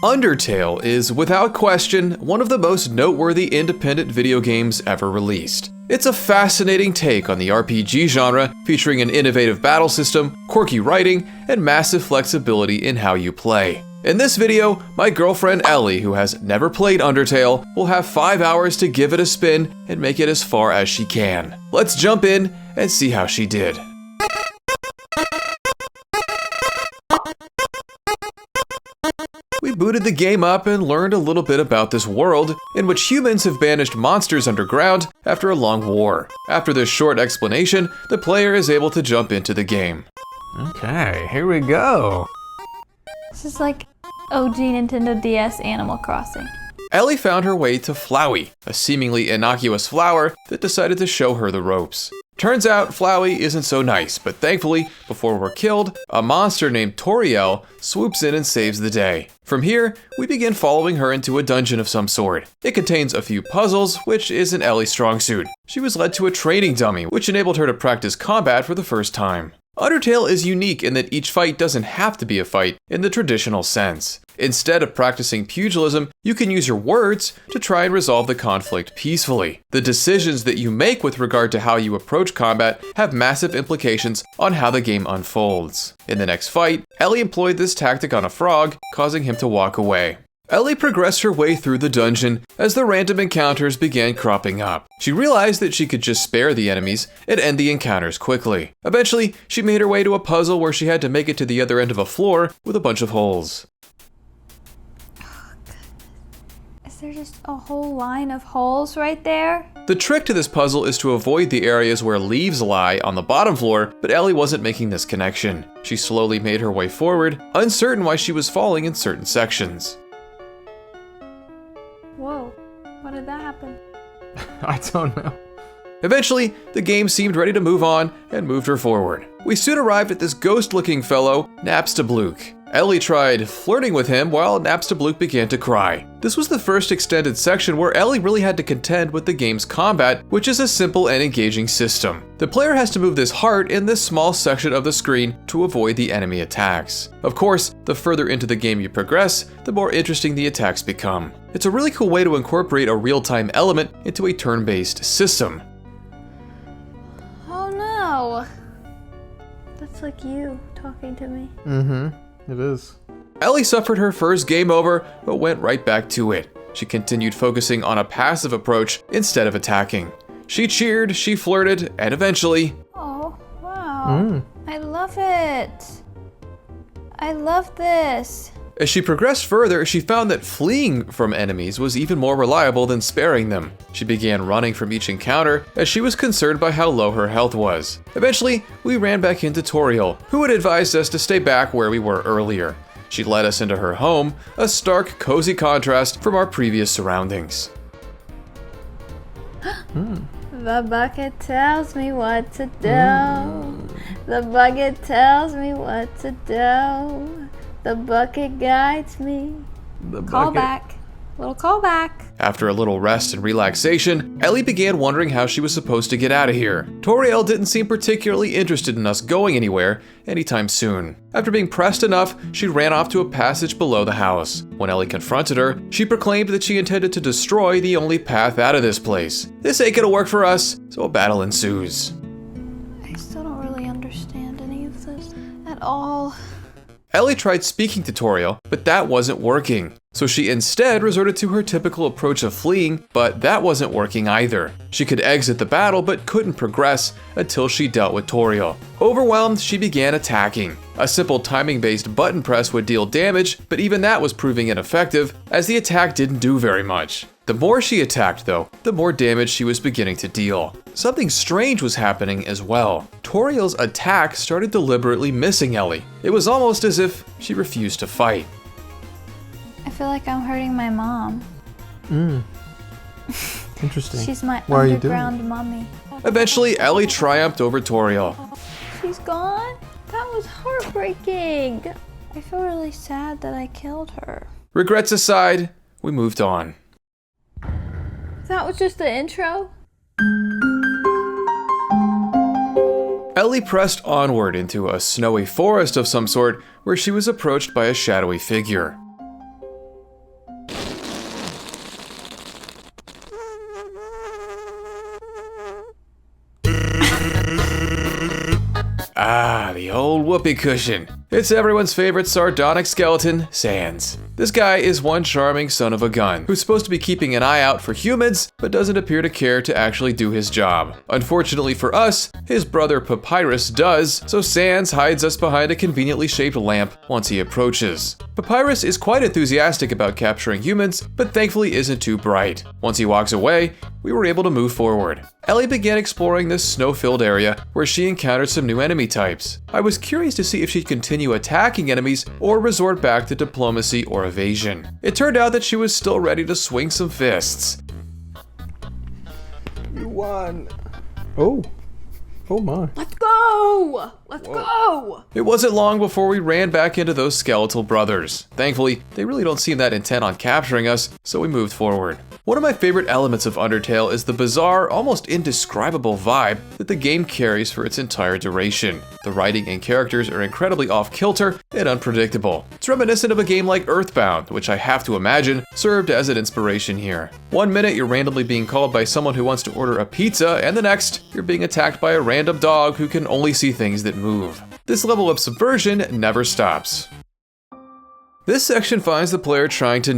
Undertale is, without question, one of the most noteworthy independent video games ever released. It's a fascinating take on the RPG genre, featuring an innovative battle system, quirky writing, and massive flexibility in how you play. In this video, my girlfriend Ellie, who has never played Undertale, will have 5 hours to give it a spin and make it as far as she can. Let's jump in and see how she did. We booted the game up and learned a little bit about this world, in which humans have banished monsters underground after a long war. After this short explanation, the player is able to jump into the game. Okay, here we go. This is like OG Nintendo DS Animal Crossing. Ellie found her way to Flowey, a seemingly innocuous flower that decided to show her the ropes. Turns out Flowey isn't so nice, but thankfully, before we're killed, a monster named Toriel swoops in and saves the day. From here, we begin following her into a dungeon of some sort. It contains a few puzzles, which isn't Ellie's strong suit. She was led to a training dummy, which enabled her to practice combat for the first time. Undertale is unique in that each fight doesn't have to be a fight in the traditional sense. Instead of practicing pugilism, you can use your words to try and resolve the conflict peacefully. The decisions that you make with regard to how you approach combat have massive implications on how the game unfolds. In the next fight, Ellie employed this tactic on a frog, causing him to walk away. Ellie progressed her way through the dungeon as the random encounters began cropping up. She realized that she could just spare the enemies and end the encounters quickly. Eventually, she made her way to a puzzle where she had to make it to the other end of a floor with a bunch of holes. Oh, goodness. Is there just a whole line of holes right there? The trick to this puzzle is to avoid the areas where leaves lie on the bottom floor, but Ellie wasn't making this connection. She slowly made her way forward, uncertain why she was falling in certain sections. Whoa, what did that happen? I don't know. Eventually, the game seemed ready to move on and moved her forward. We soon arrived at this ghost-looking fellow, Napstablook. Ellie tried flirting with him while Napstablook began to cry. This was the first extended section where Ellie really had to contend with the game's combat, which is a simple and engaging system. The player has to move this heart in this small section of the screen to avoid the enemy attacks. Of course, the further into the game you progress, the more interesting the attacks become. It's a really cool way to incorporate a real-time element into a turn-based system. Oh no! That's like you talking to me. It is. Ellie suffered her first game over, but went right back to it. She continued focusing on a passive approach instead of attacking. She cheered, she flirted, and eventually... Oh, wow. I love it. I love this. As she progressed further, she found that fleeing from enemies was even more reliable than sparing them. She began running from each encounter as she was concerned by how low her health was. Eventually, we ran back into Toriel, who had advised us to stay back where we were earlier. She led us into her home, a stark, cozy contrast from our previous surroundings. The bucket tells me what to do. The bucket tells me what to do. The bucket guides me. Callback. Little callback. After a little rest and relaxation, Ellie began wondering how she was supposed to get out of here. Toriel didn't seem particularly interested in us going anywhere anytime soon. After being pressed enough, she ran off to a passage below the house. When Ellie confronted her, she proclaimed that she intended to destroy the only path out of this place. This ain't gonna work for us, so a battle ensues. I still don't really understand any of this at all. Ellie tried speaking to Toriel, but that wasn't working. So she instead resorted to her typical approach of fleeing, but that wasn't working either. She could exit the battle, but couldn't progress until she dealt with Toriel. Overwhelmed, she began attacking. A simple timing-based button press would deal damage, but even that was proving ineffective, as the attack didn't do very much. The more she attacked, though, the more damage she was beginning to deal. Something strange was happening as well. Toriel's attack started deliberately missing Ellie. It was almost as if she refused to fight. I feel like I'm hurting my mom. Interesting. She's my Why underground mommy. Eventually, Ellie triumphed over Toriel. She's gone? That was heartbreaking. I feel really sad that I killed her. Regrets aside, we moved on. That was just the intro? Ellie pressed onward into a snowy forest of some sort where she was approached by a shadowy figure. whoopee cushion. It's everyone's favorite sardonic skeleton, Sans. This guy is one charming son of a gun who's supposed to be keeping an eye out for humans, but doesn't appear to care to actually do his job. Unfortunately for us, his brother Papyrus does, so Sans hides us behind a conveniently shaped lamp once he approaches. Papyrus is quite enthusiastic about capturing humans, but thankfully isn't too bright. Once he walks away, we were able to move forward. Ellie began exploring this snow-filled area where she encountered some new enemy types. I was curious to see if she'd continue attacking enemies or resort back to diplomacy or evasion. It turned out that she was still ready to swing some fists. You won. Oh. Oh my. Let's go! Let's go! It wasn't long before we ran back into those skeletal brothers. Thankfully, they really don't seem that intent on capturing us, so we moved forward. One of my favorite elements of Undertale is the bizarre, almost indescribable vibe that the game carries for its entire duration. The writing and characters are incredibly off-kilter and unpredictable. It's reminiscent of a game like Earthbound, which I have to imagine served as an inspiration here. One minute you're randomly being called by someone who wants to order a pizza, and the next you're being attacked by a random dog who can only see things that move. This level of subversion never stops. This section finds the player trying to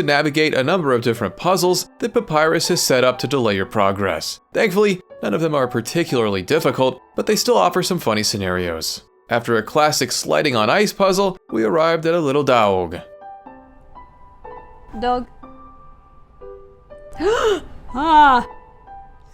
navigate a number of different puzzles that Papyrus has set up to delay your progress. Thankfully, none of them are particularly difficult, but they still offer some funny scenarios. After a classic sliding on ice puzzle, we arrived at a little dog. Dog. Ah!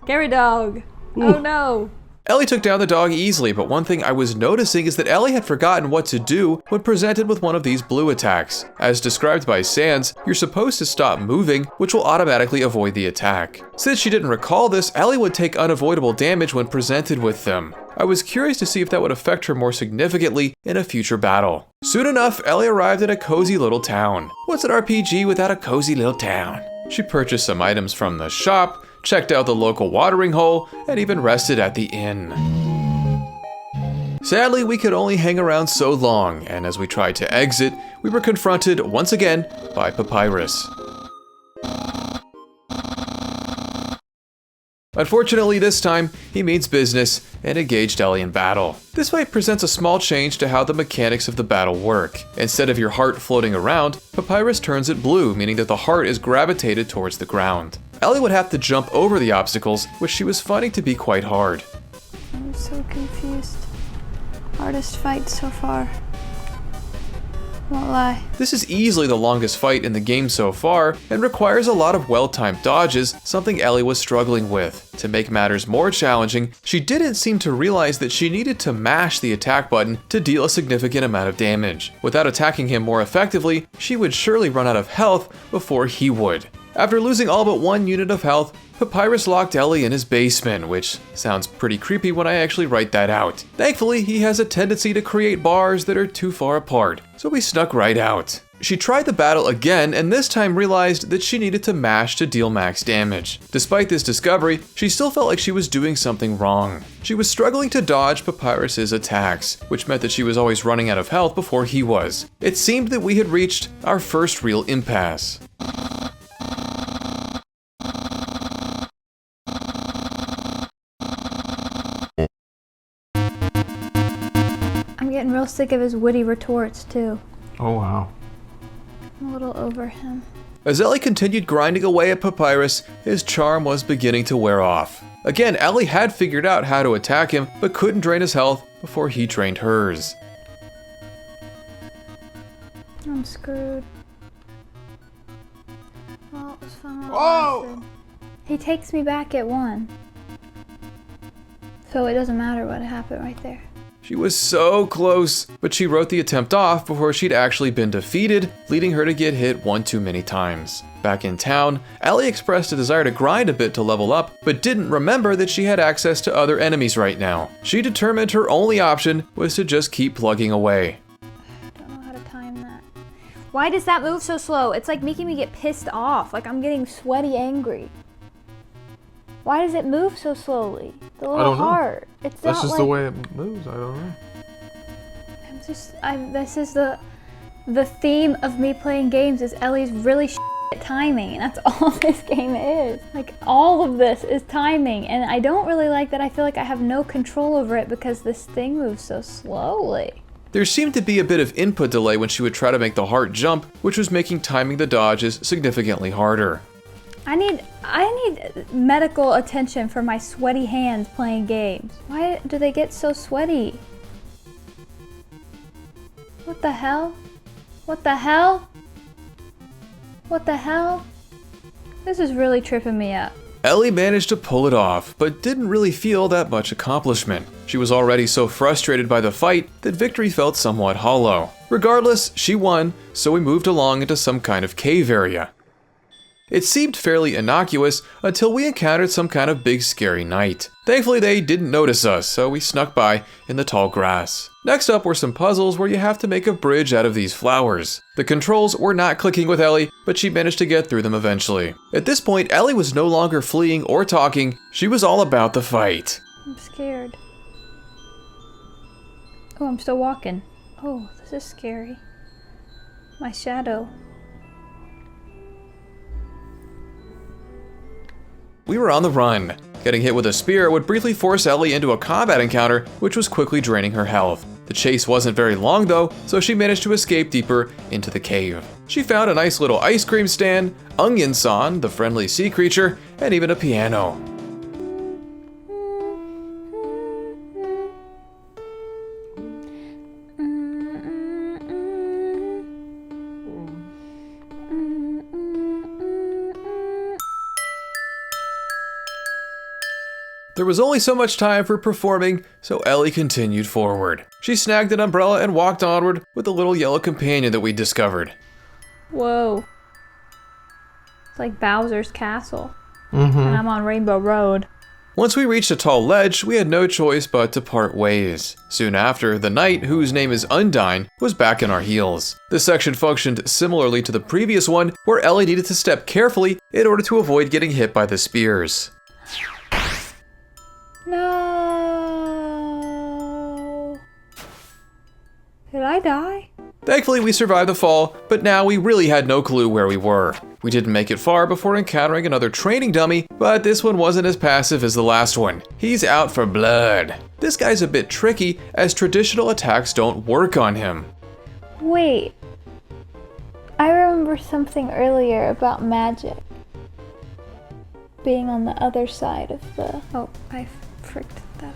Scary dog. Oh no. Ellie took down the dog easily, but one thing I was noticing is that Ellie had forgotten what to do when presented with one of these blue attacks. As described by Sans, you're supposed to stop moving, which will automatically avoid the attack. Since she didn't recall this, Ellie would take unavoidable damage when presented with them. I was curious to see if that would affect her more significantly in a future battle. Soon enough, Ellie arrived at a cozy little town. What's an RPG without a cozy little town? She purchased some items from the shop, checked out the local watering hole, and even rested at the inn. Sadly, we could only hang around so long, and as we tried to exit, we were confronted once again by Papyrus. Unfortunately, this time, he means business and engaged Ellie in battle. This fight presents a small change to how the mechanics of the battle work. Instead of your heart floating around, Papyrus turns it blue, meaning that the heart is gravitated towards the ground. Ellie would have to jump over the obstacles, which she was finding to be quite hard. I'm so confused. Hardest fight so far. Won't lie. This is easily the longest fight in the game so far, and requires a lot of well-timed dodges, something Ellie was struggling with. To make matters more challenging, she didn't seem to realize that she needed to mash the attack button to deal a significant amount of damage. Without attacking him more effectively, she would surely run out of health before he would. After losing all but one unit of health, Papyrus locked Ellie in his basement, which sounds pretty creepy when I actually write that out. Thankfully, he has a tendency to create bars that are too far apart, so we snuck right out. She tried the battle again, and this time realized that she needed to mash to deal max damage. Despite this discovery, she still felt like she was doing something wrong. She was struggling to dodge Papyrus's attacks, which meant that she was always running out of health before he was. It seemed that we had reached our first real impasse. I'm getting real sick of his witty retorts too. Oh wow. I'm a little over him. As Ellie continued grinding away at Papyrus, his charm was beginning to wear off. Again, Ellie had figured out how to attack him, but couldn't drain his health before he drained hers. I'm screwed. Well, it was fun. Oh! He takes me back at 1. So it doesn't matter what happened right there. She was so close, but she wrote the attempt off before she'd actually been defeated, leading her to get hit one too many times. Back in town, Ellie expressed a desire to grind a bit to level up, but didn't remember that she had access to other enemies right now. She determined her only option was to just keep plugging away. I don't know how to time that. Why does that move so slow? It's like making me get pissed off, like I'm getting sweaty angry. Why does it move so slowly? The I little don't know. heart. It's That's not just like, the way it moves. I don't know. this is the theme of me playing games is Ellie's really timing, and that's all this game is. Like, all of this is timing, and I don't really like that. I feel like I have no control over it because this thing moves so slowly. There seemed to be a bit of input delay when she would try to make the heart jump, which was making timing the dodges significantly harder. I need medical attention for my sweaty hands playing games. Why do they get so sweaty? What the hell? What the hell? What the hell? This is really tripping me up. Ellie managed to pull it off, but didn't really feel that much accomplishment. She was already so frustrated by the fight that victory felt somewhat hollow. Regardless, she won, so we moved along into some kind of cave area. It seemed fairly innocuous until we encountered some kind of big scary knight. Thankfully they didn't notice us, so we snuck by in the tall grass. Next up were some puzzles where you have to make a bridge out of these flowers. The controls were not clicking with Ellie, but she managed to get through them eventually. At this point, Ellie was no longer fleeing or talking, she was all about the fight. I'm scared. Oh, I'm still walking. Oh, this is scary. My shadow. We were on the run. Getting hit with a spear would briefly force Ellie into a combat encounter, which was quickly draining her health. The chase wasn't very long though, so she managed to escape deeper into the cave. She found a nice little ice cream stand, Onion-san, the friendly sea creature, and even a piano. There was only so much time for performing, so Ellie continued forward. She snagged an umbrella and walked onward with the little yellow companion that we discovered. Whoa. It's like Bowser's castle. And I'm on Rainbow Road. Once we reached a tall ledge, we had no choice but to part ways. Soon after, the knight, whose name is Undyne, was back in our heels. This section functioned similarly to the previous one, where Ellie needed to step carefully in order to avoid getting hit by the spears. No. Did I die? Thankfully, we survived the fall, but now we really had no clue where we were. We didn't make it far before encountering another training dummy, but this one wasn't as passive as the last one. He's out for blood. This guy's a bit tricky, as traditional attacks don't work on him. Wait. I remember something earlier about magic being on the other side of the... Oh, I fricked that up.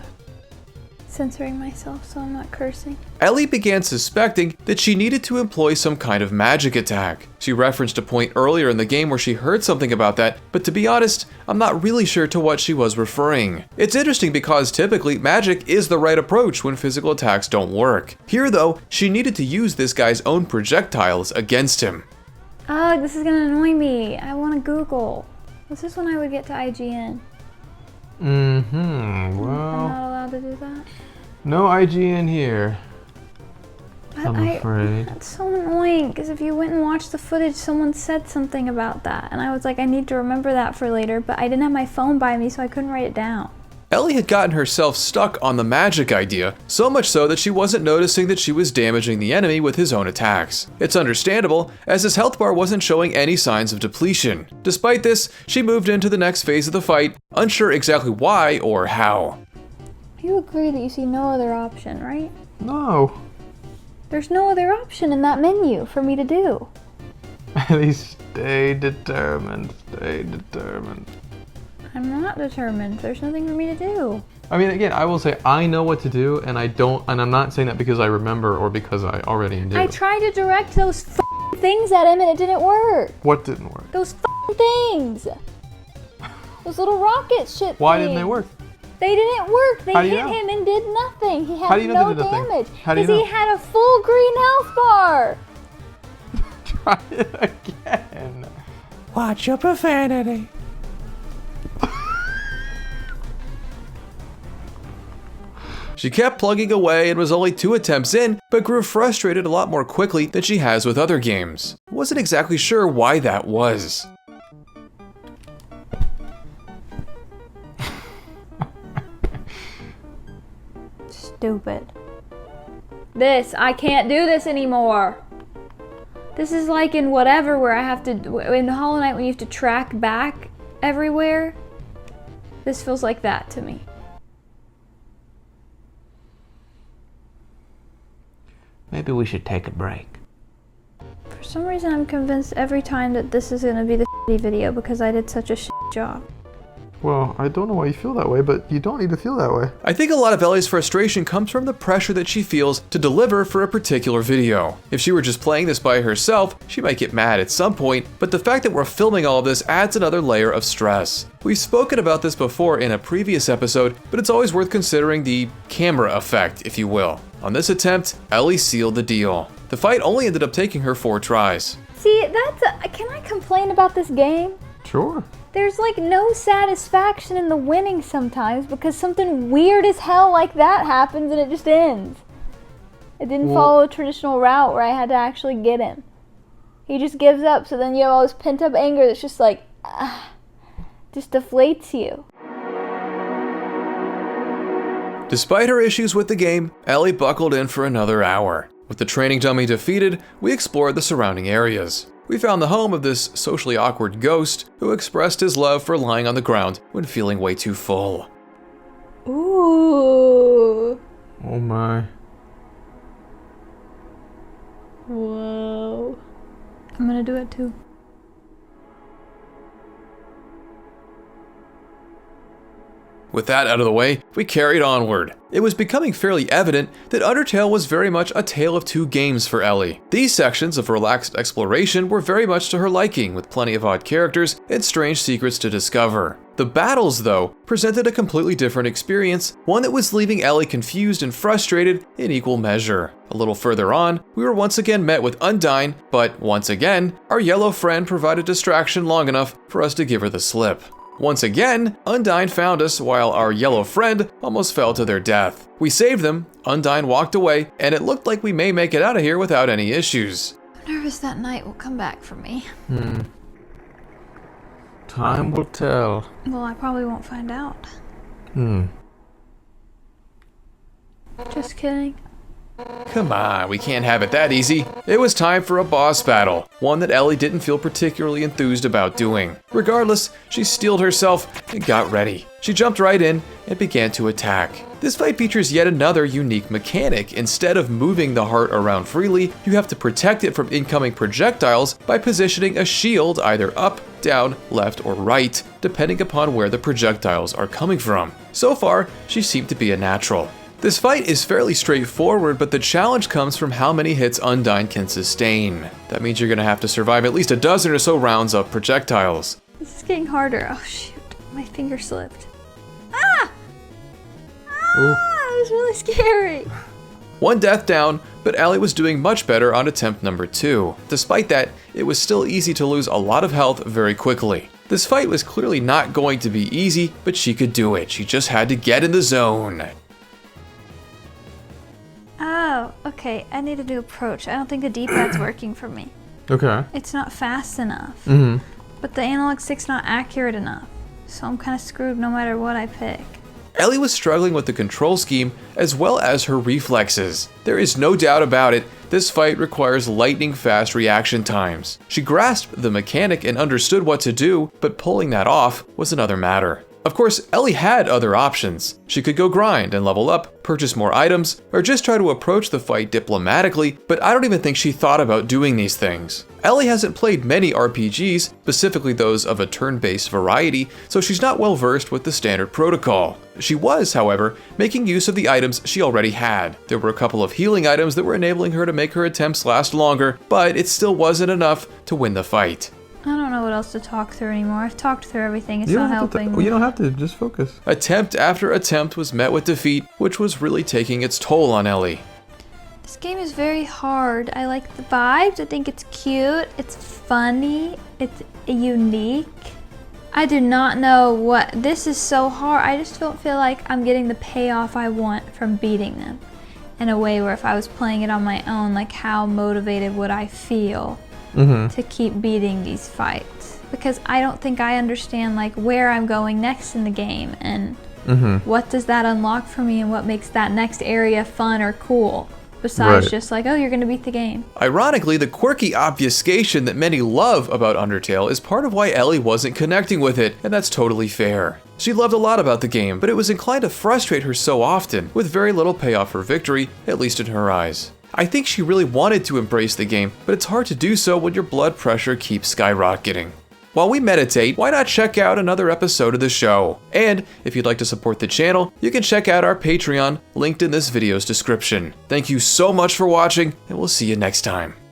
Censoring myself so I'm not cursing. Ellie began suspecting that she needed to employ some kind of magic attack. She referenced a point earlier in the game where she heard something about that, but to be honest, I'm not really sure to what she was referring. It's interesting because typically magic is the right approach when physical attacks don't work. Here though, she needed to use this guy's own projectiles against him. Oh, this is gonna annoy me. I wanna Google. This is when I would get to IGN. Well, I'm not allowed to do that. no IGN here. I'm afraid. That's so annoying, because if you went and watched the footage, someone said something about that. And I was like, I need to remember that for later, but I didn't have my phone by me, so I couldn't write it down. Ellie had gotten herself stuck on the magic idea, so much so that she wasn't noticing that she was damaging the enemy with his own attacks. It's understandable, as his health bar wasn't showing any signs of depletion. Despite this, she moved into the next phase of the fight, unsure exactly why or how. You agree that you see no other option, right? No. There's no other option in that menu for me to do. At least stay determined. Stay determined. I'm not determined. There's nothing for me to do. I mean, again, I will say I know what to do, and I'm not saying that because I remember or because I already do. I tried to direct those things at him and it didn't work. What didn't work? Those things. Those little rocket shit Why things. didn't they work? They didn't work. They How do you hit know? him and did nothing. He How had do you know no they did nothing? damage. How do you Because know? he had a full green health bar. Try it again. Watch your profanity. She kept plugging away and was only 2 attempts in, but grew frustrated a lot more quickly than she has with other games. Wasn't exactly sure why that was. Stupid. I can't do this anymore. This is like in whatever where I have to, in Hollow Knight when you have to track back everywhere. This feels like that to me. Maybe we should take a break. For some reason I'm convinced every time that this is going to be the shitty video because I did such a shit job. Well, I don't know why you feel that way, but you don't need to feel that way. I think a lot of Ellie's frustration comes from the pressure that she feels to deliver for a particular video. If she were just playing this by herself, she might get mad at some point, but the fact that we're filming all of this adds another layer of stress. We've spoken about this before in a previous episode, but it's always worth considering the camera effect, if you will. On this attempt, Ellie sealed the deal. The fight only ended up taking her 4 tries. See, can I complain about this game? Sure. There's like no satisfaction in the winning sometimes because something weird as hell like that happens and it just ends. It didn't follow a traditional route where I had to actually get him. He just gives up, so then you have all this pent up anger that's just like, just deflates you. Despite her issues with the game, Ellie buckled in for another hour. With the training dummy defeated, we explored the surrounding areas. We found the home of this socially awkward ghost who expressed his love for lying on the ground when feeling way too full. Ooh. Oh my. Whoa. I'm gonna do it too. With that out of the way, we carried onward. It was becoming fairly evident that Undertale was very much a tale of 2 games for Ellie. These sections of relaxed exploration were very much to her liking, with plenty of odd characters and strange secrets to discover. The battles, though, presented a completely different experience, one that was leaving Ellie confused and frustrated in equal measure. A little further on, we were once again met with Undyne, but once again, our yellow friend provided distraction long enough for us to give her the slip. Once again, Undyne found us while our yellow friend almost fell to their death. We saved them, Undyne walked away, and it looked like we may make it out of here without any issues. I'm nervous that night will come back for me. Time will tell. Well, I probably won't find out. Just kidding. Come on, we can't have it that easy. It was time for a boss battle, one that Ellie didn't feel particularly enthused about doing. Regardless, she steeled herself and got ready. She jumped right in and began to attack. This fight features yet another unique mechanic. Instead of moving the heart around freely, you have to protect it from incoming projectiles by positioning a shield either up, down, left, or right, depending upon where the projectiles are coming from. So far, she seemed to be a natural. This fight is fairly straightforward, but the challenge comes from how many hits Undyne can sustain. That means you're gonna have to survive at least a dozen or so rounds of projectiles. This is getting harder. Oh shoot, my finger slipped. Ah! It was really scary. 1 death down, but Ellie was doing much better on attempt number 2. Despite that, it was still easy to lose a lot of health very quickly. This fight was clearly not going to be easy, but she could do it. She just had to get in the zone. Oh, okay. I need a new approach. I don't think the D-pad's working for me. Okay. It's not fast enough. Mm-hmm. But the analog stick's not accurate enough. So I'm kind of screwed no matter what I pick. Ellie was struggling with the control scheme as well as her reflexes. There is no doubt about it, this fight requires lightning fast reaction times. She grasped the mechanic and understood what to do, but pulling that off was another matter. Of course, Ellie had other options. She could go grind and level up, purchase more items, or just try to approach the fight diplomatically, but I don't even think she thought about doing these things. Ellie hasn't played many RPGs, specifically those of a turn-based variety, so she's not well versed with the standard protocol. She was, however, making use of the items she already had. There were a couple of healing items that were enabling her to make her attempts last longer, but it still wasn't enough to win the fight. I don't know what else to talk through anymore. I've talked through everything. It's not helping. You don't have to. Just focus. Attempt after attempt was met with defeat, which was really taking its toll on Ellie. This game is very hard. I like the vibes. I think it's cute. It's funny. It's unique. I do not know what... This is so hard. I just don't feel like I'm getting the payoff I want from beating them. In a way where if I was playing it on my own, like how motivated would I feel to keep beating these fights? Because I don't think I understand like where I'm going next in the game and what does that unlock for me and what makes that next area fun or cool. besides Right. just like, oh, you're going to beat the game. Ironically, the quirky obfuscation that many love about Undertale is part of why Ellie wasn't connecting with it, and that's totally fair. She loved a lot about the game, but it was inclined to frustrate her so often, with very little payoff for victory, at least in her eyes. I think she really wanted to embrace the game, but it's hard to do so when your blood pressure keeps skyrocketing. While we meditate, why not check out another episode of the show? And if you'd like to support the channel, you can check out our Patreon, linked in this video's description. Thank you so much for watching, and we'll see you next time.